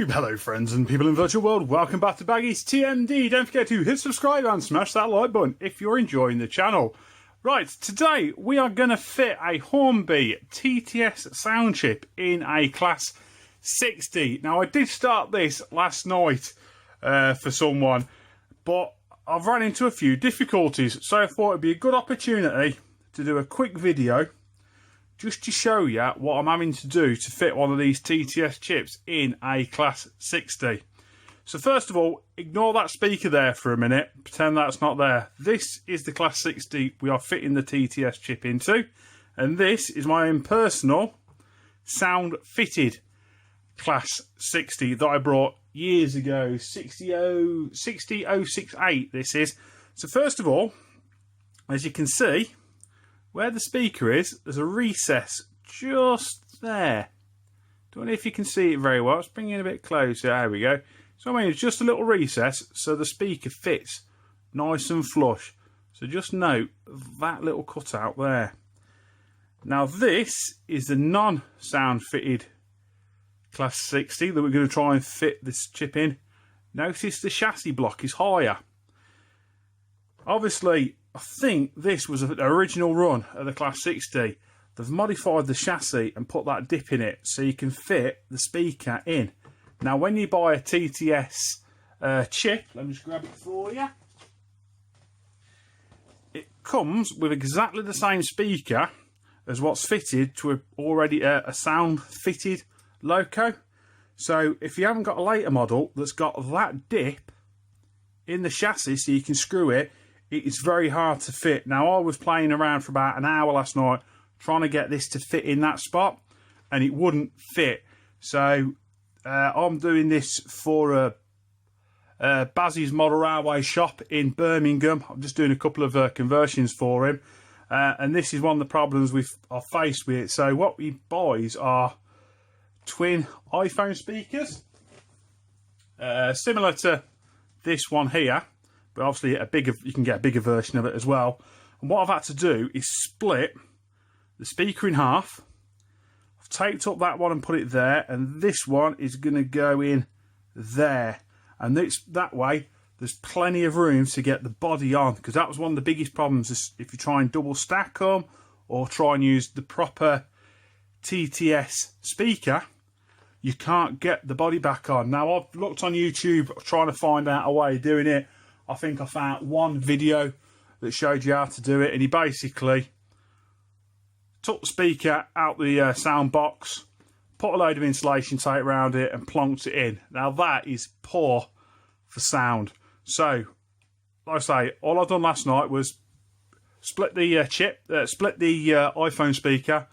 YouTube, hello friends and people in the virtual world, welcome back to Baggy's TMD. Don't forget to hit subscribe and smash that like button if you're enjoying the channel. Right, today we are going to fit a Hornby TTS sound chip in a class 60. Now I did start this last night for someone, but I've run into a few difficulties, so I thought it'd be a good opportunity to do a quick video just to show you what I'm having to do to fit one of these TTS chips in a class 60. So first of all, ignore that speaker there for a minute, pretend that's not there. This is the class 60 we are fitting the TTS chip into, and this is my own personal sound fitted class 60 that I brought years ago, 60068 this is. So first of all, as you can see, where the speaker is, there's a recess just there. Don't know if you can see it very well. Let's bring it in a bit closer. There we go. So I mean, it's just a little recess, so the speaker fits nice and flush. So just note that little cutout there. Now this is the non-sound fitted class 60 that we're going to try and fit this chip in. Notice the chassis block is higher. Obviously, I think this was an original run of the class 60. They've modified the chassis and put that dip in it so you can fit the speaker in. Now when you buy a TTS chip, let me just grab it for you. It comes with exactly the same speaker as what's fitted to already a sound fitted loco. So if you haven't got a later model that's got that dip in the chassis so you can screw it, it is very hard to fit. Now I was playing around for about an hour last night trying to get this to fit in that spot and it wouldn't fit. So I'm doing this for Bazzy's Model Railway shop in Birmingham. I'm just doing a couple of conversions for him, and this is one of the problems we are faced with. So what we buys are twin iPhone speakers, similar to this one here, but obviously you can get a bigger version of it as well. And what I've had to do is split the speaker in half. I've taped up that one and put it there, and this one is going to go in there. And that way, there's plenty of room to get the body on, because that was one of the biggest problems is if you try and double stack them or try and use the proper TTS speaker, you can't get the body back on. Now, I've looked on YouTube trying to find out a way of doing it. I think I found one video that showed you how to do it, and he basically took the speaker out the sound box, put a load of insulation tape around it and plonked it in. Now that is poor for sound. So, like I say, all I've done last night was split the iPhone speaker,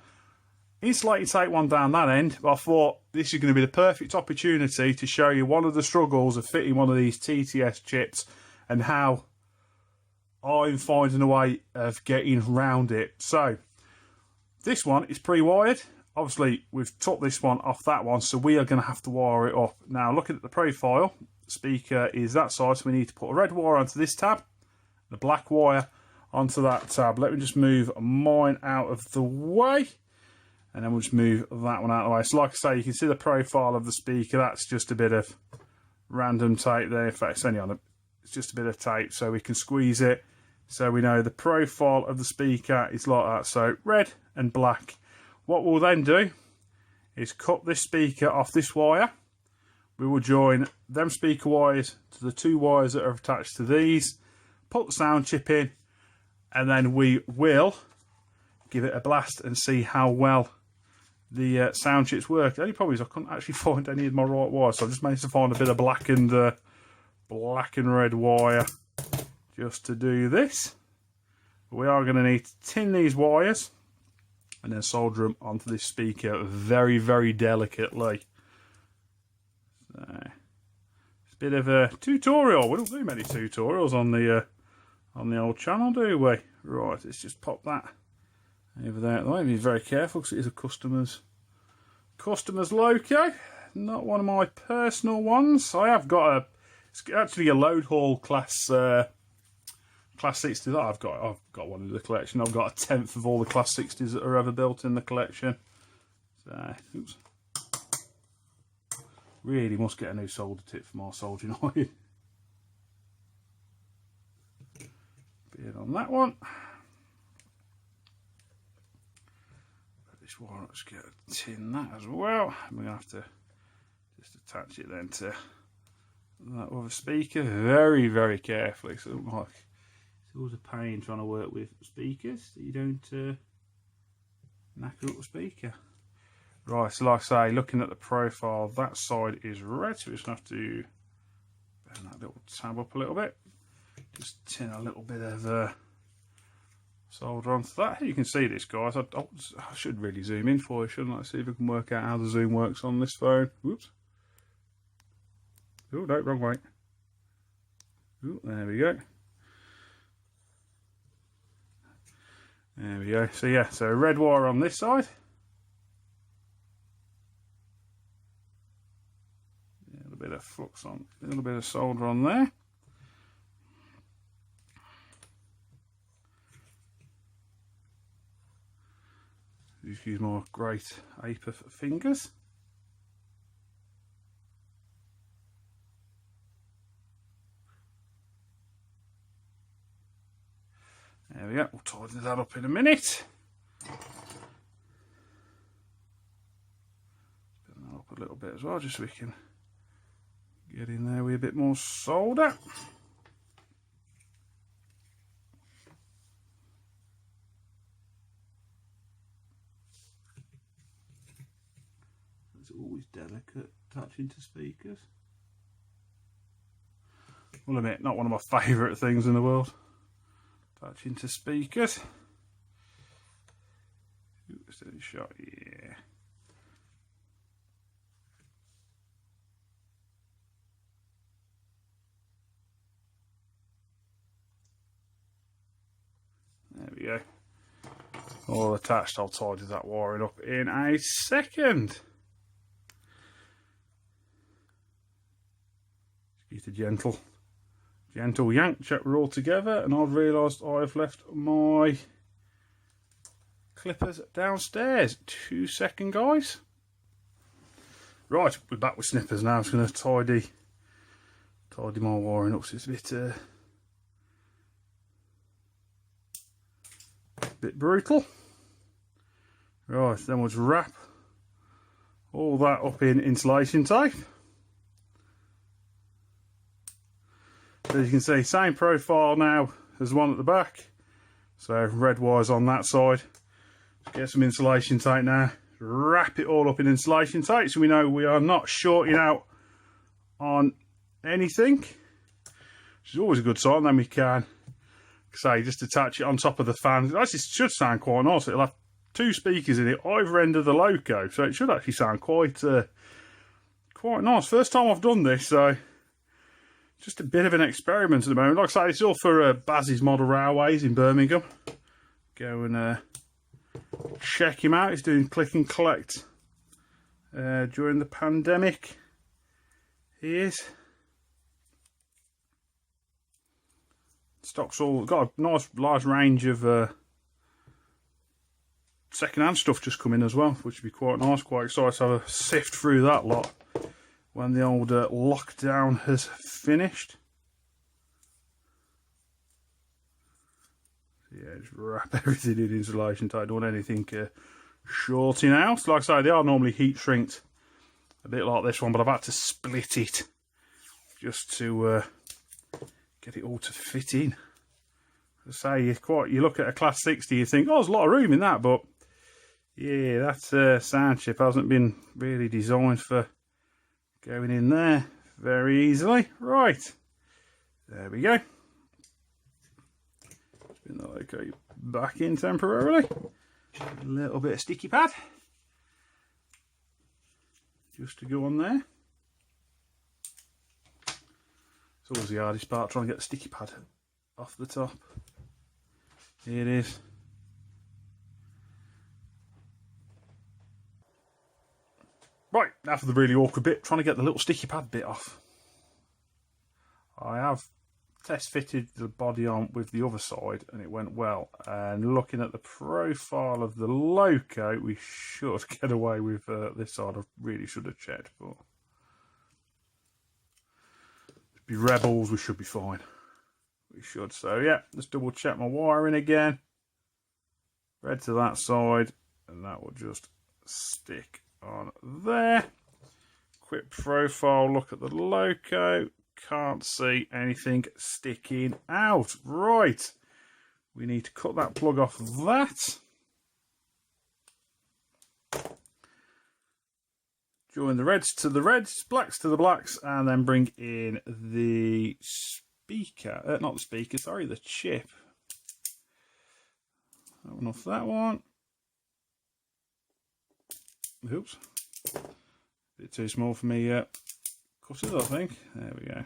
insulating tape one down that end, but I thought this is going to be the perfect opportunity to show you one of the struggles of fitting one of these TTS chips and how I'm finding a way of getting around it. So, this one is pre-wired. Obviously, we've took this one off that one, so we are going to have to wire it up. Now, looking at the profile, the speaker is that side, so we need to put a red wire onto this tab, the black wire onto that tab. Let me just move mine out of the way, and then we'll just move that one out of the way. So, like I say, you can see the profile of the speaker. That's just a bit of random tape there. In fact, it's only on it's just a bit of tape, so we can squeeze it. So we know the profile of the speaker is like that. So red and black. What we'll then do is cut this speaker off this wire. We will join them speaker wires to the two wires that are attached to these, put the sound chip in, and then we will give it a blast and see how well the sound chips work. The only problem is I couldn't actually find any of my right wires, so I just managed to find a bit of black and red wire just to do this. We are going to need to tin these wires and then solder them onto this speaker very, very delicately. So, it's a bit of a tutorial. We don't do many tutorials on the old channel, do we? Right, let's just pop that over there. I might be very careful because it is a customer's loco, not one of my personal ones. I have got it's actually a load haul class 60 that I've got one in the collection. I've got a 10th of all the class 60s that are ever built in the collection. So, oops. Really must get a new solder tip for my soldering iron. Bit on that one. This one, let's get a tin that as well. We're gonna have to just attach it then to that other speaker very, very carefully. So like, it's always a pain trying to work with speakers that you don't knacker up the speaker. Right, so like I say, looking at the profile, that side is red, so we just have to bend that little tab up a little bit. Just tin a little bit of solder onto that. You can see this, guys. I should really zoom in for you, shouldn't I? See if we can work out how the zoom works on this phone. Whoops. Oh, no, wrong way. Oh, there we go. There we go. So yeah, so red wire on this side. A little bit of flux on, a little bit of solder on there. Just use my great ape of fingers. There we go, we'll tighten that up in a minute. Put that up a little bit as well, just so we can get in there with a bit more solder. It's always delicate touching to speakers. I'll admit, not one of my favourite things in the world. Touching to speakers. Ooh, steady shot, yeah. There we go. All attached. I'll tidy that wiring up in a second. Just a gentle yank, check we're all together, and I've realised I've left my clippers downstairs. 2 seconds, guys. Right, we're back with snippers now. I'm just going to tidy my wiring up, so it's a bit brutal. Right, then we'll just wrap all that up in insulation tape. So you can see, same profile now as one at the back. So red wires on that side. Get some insulation tape now. Wrap it all up in insulation tape so we know we are not shorting out on anything. Which is always a good sign. Then we can, say, just attach it on top of the fan. Actually, it should sound quite nice. It'll have 2 speakers in it, either end of the loco. So it should actually sound quite nice. First time I've done this, so just a bit of an experiment at the moment. Like I say, it's all for Baz's Model Railways in Birmingham. Go and check him out. He's doing click and collect during the pandemic. He is. Stock's all got a nice large range of second-hand stuff just come in as well, which would be quite nice. Quite excited to have a sift through that lot when the old lockdown has finished. So yeah, just wrap everything in insulation tape. Don't want anything shorting out. Like I say, they are normally heat shrinked, a bit like this one, but I've had to split it just to get it all to fit in. As I say, you look at a Class 60, you think, oh, there's a lot of room in that, but yeah, that sound chip hasn't been really designed for going in there very easily. Right, there we go. Spin the loco back in temporarily. A little bit of sticky pad just to go on there. It's always the hardest part, trying to get the sticky pad off the top. Here it is. Right, now for the really awkward bit, trying to get the little sticky pad bit off. I have test fitted the body on with the other side and it went well. And looking at the profile of the loco, we should get away with this side. I really should have checked, but be rebels, we should be fine. We should. So yeah, let's double check my wiring again. Red to that side, and that will just stick on there. Quick profile look at the loco. Can't see anything sticking out. Right, we need to cut that plug off that. Join the reds to the reds, blacks to the blacks, and then bring in the speaker. Not the speaker, sorry, the chip. That one off that one. Oops. A bit too small for me cutters, I think. There we go. There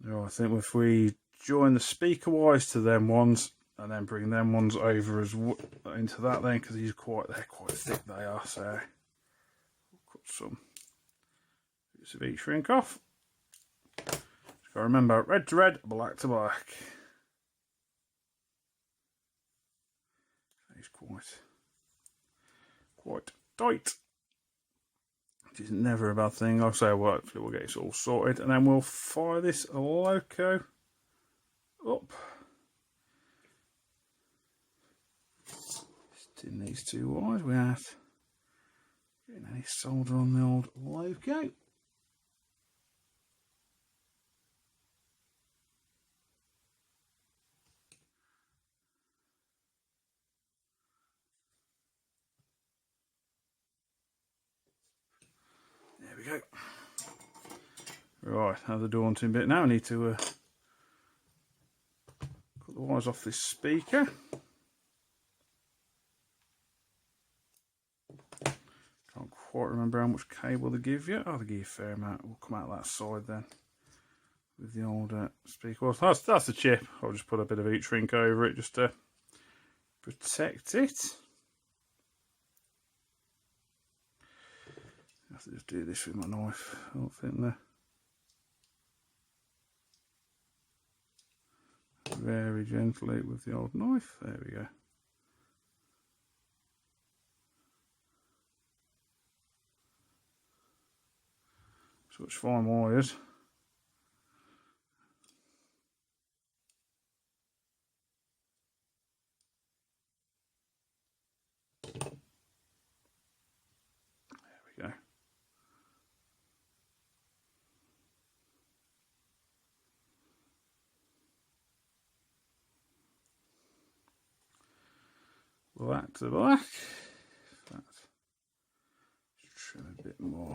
we go. I think if we join the speaker wires to them ones and then bring them ones over as into that then, because they're quite thick they are, so we'll cut some bits of each shrink off. Just gotta remember, red to red, black to black. It's quite tight, which is never a bad thing. I'll say, well, hopefully we'll get it all sorted, and then we'll fire this loco up. Just in these two wires without getting any solder on the old loco. There we go. Right, another daunting bit now. I need to cut the wires off this speaker. Can't quite remember how much cable they give you. Oh, they give you a fair amount. We'll come out that side then with the old speaker. Well, that's the chip. I'll just put a bit of heat shrink over it just to protect it. I have to just do this with my knife. I don't think there. Very gently with the old knife. There we go. Such fine wires. There we go. Black to black. Just trim a bit more.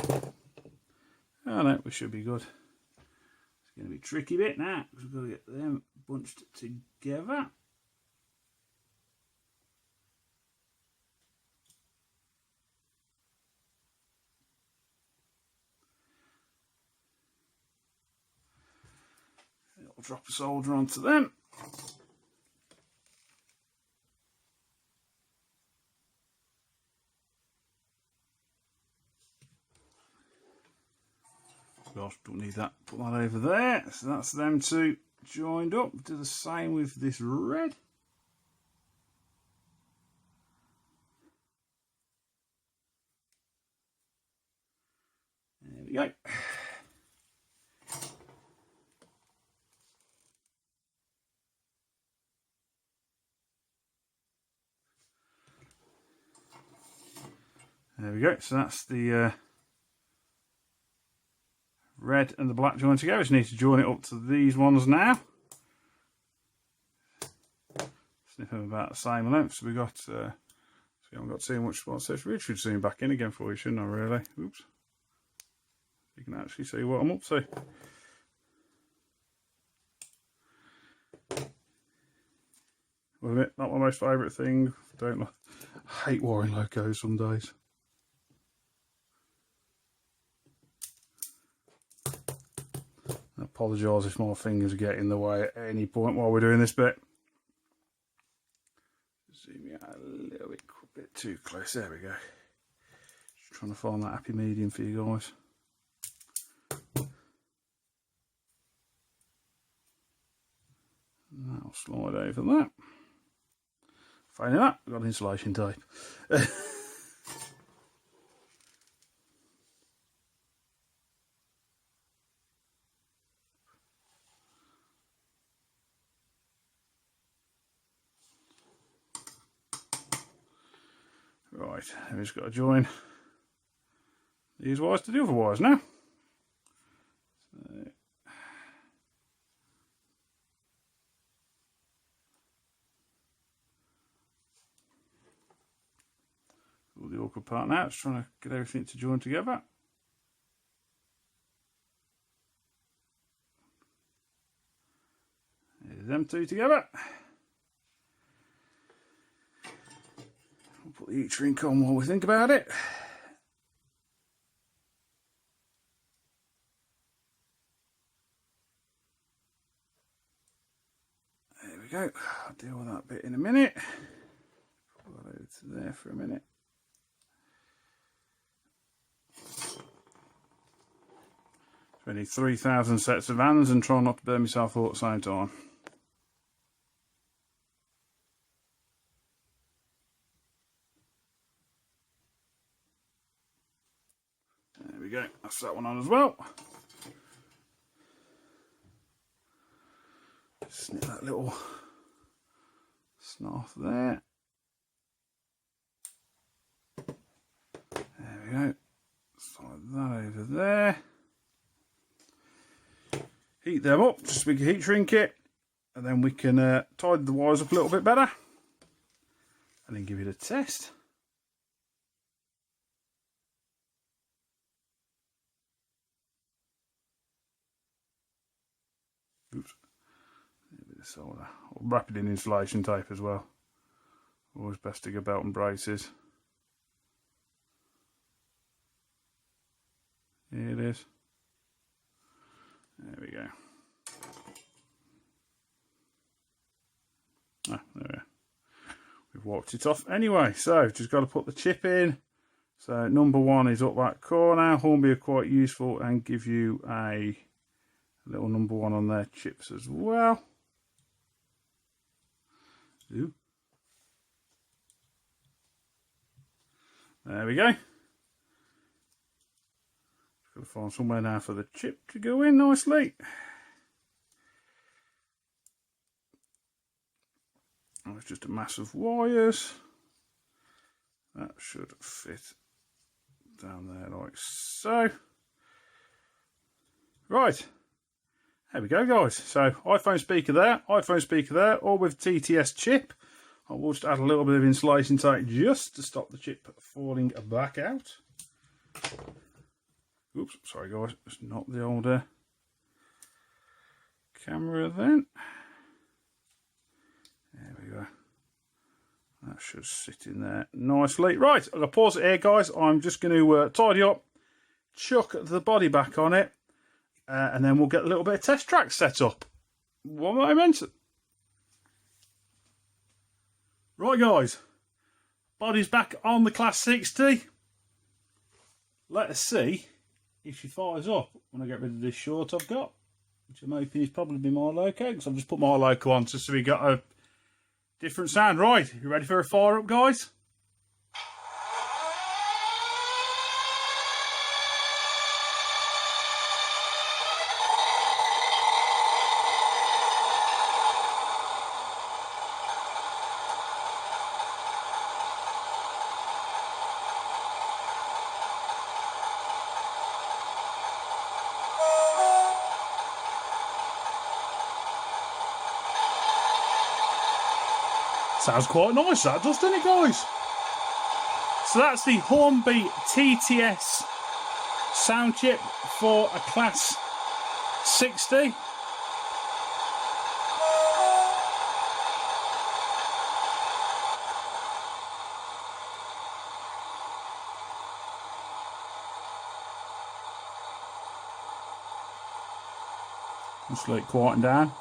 Oh no, we should be good. It's going to be a tricky bit now because we've got to get them bunched together. I'll drop a solder onto them. Gosh, don't need that. Put that over there. So that's them two joined up. Do the same with this red. There we go. There we go. So that's the red and the black joined together. Just need to join it up to these ones now. Snip them about the same length. So we got. So we haven't got too much spots. So we should zoom back in again for you, shouldn't I? Really? Oops. You can actually see what I'm up to. Well, admit, not my most favourite thing. I hate wiring locos some days. I apologise if my fingers get in the way at any point while we're doing this bit. Zoom you out a little bit too close. There we go. Just trying to find that happy medium for you guys. I'll slide over that. Failing that, I've got insulation tape. Right, we've just got to join these wires to the other wires now. So, all the awkward part now, just trying to get everything to join together. Here's them two together. We'll put the heat shrink on while we think about it. There we go. I'll deal with that bit in a minute. Put that over to there for a minute. So I need 3,000 sets of hands and try not to burn myself all at the same time. There we go, that's that one on as well. Snip that little snarf there. There we go. Slide that over there. Heat them up just so we can heat shrink it, and then we can tidy the wires up a little bit better and then give it a test. Oops. A bit of solder. I'll wrap it in insulation tape as well. Always best to get belt and braces. Here it is. There we go. Ah, there we go. We've wiped it off anyway, so just got to put the chip in. So number one is up that corner. Hornby are quite useful and give you a little number one on their chips as well. Ooh. There we go. Got to find somewhere now for the chip to go in nicely. Oh, it's just a mass of wires. That should fit down there like so. Right. There we go, guys. So iPhone speaker there, all with TTS chip. I will just add a little bit of insulation tape just to stop the chip falling back out. Oops, sorry guys, just knock the older camera then. There we go. That should sit in there nicely. Right, I'm going to pause it here, guys. I'm just going to tidy up, chuck the body back on it, and then we'll get a little bit of test track set up. One moment. Right, guys. Body's back on the Class 60. Let us see if she fires up when I get rid of this short I've got, which I'm hoping is probably my loco, because I've just put my loco on just so we got a different sound. Right, you ready for a fire up, guys? Sounds quite nice, that does, doesn't it, guys? So that's the Hornby TTS sound chip for a Class 60. Just let it quieten down.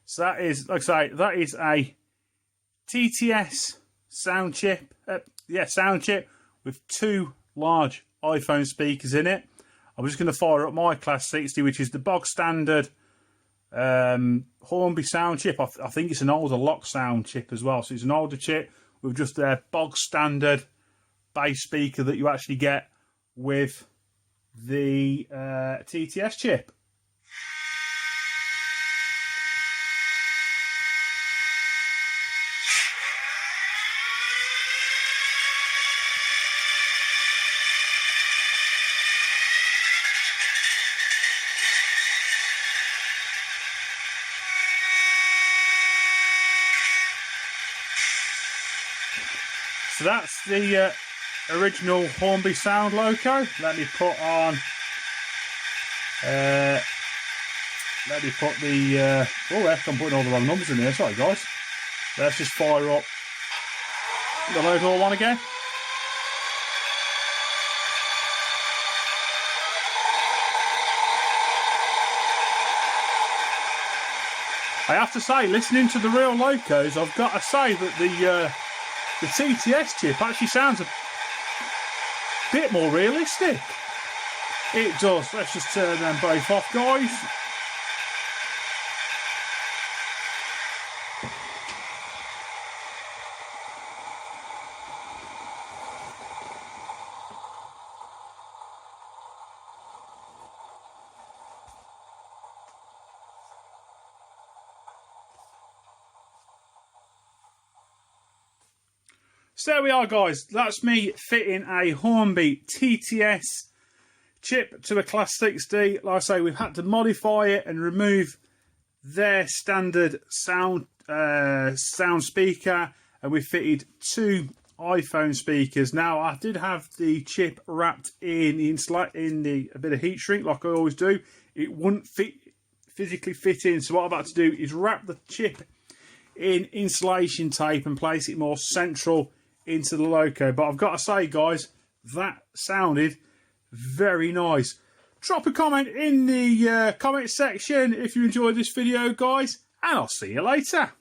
So that is, like I say, that is a TTS sound chip. Sound chip with 2 large iPhone speakers in it. I'm just going to fire up my Class 60, which is the bog standard Hornby sound chip. I think it's an older lock sound chip as well. So it's an older chip with just their bog standard bass speaker that you actually get with the TTS chip. So that's the original Hornby sound loco. Let me put on. Let me put the. Oh, heck, I'm putting all the wrong numbers in here. Sorry, guys. Let's just fire up the local one again. I have to say, listening to the real locos, I've got to say that the TTS chip actually sounds a bit more realistic. It does. Let's just turn them both off, guys. So there we are, guys. That's me fitting a Hornby TTS chip to a Class 60. Like I say, we've had to modify it and remove their standard sound speaker, and we fitted 2 iPhone speakers. Now, I did have the chip wrapped in a bit of heat shrink, like I always do. It wouldn't physically fit in, so what I've had to do is wrap the chip in insulation tape and place it more central into the loco. But I've got to say, guys, that sounded very nice. Drop a comment in the comment section if you enjoyed this video, guys, and I'll see you later.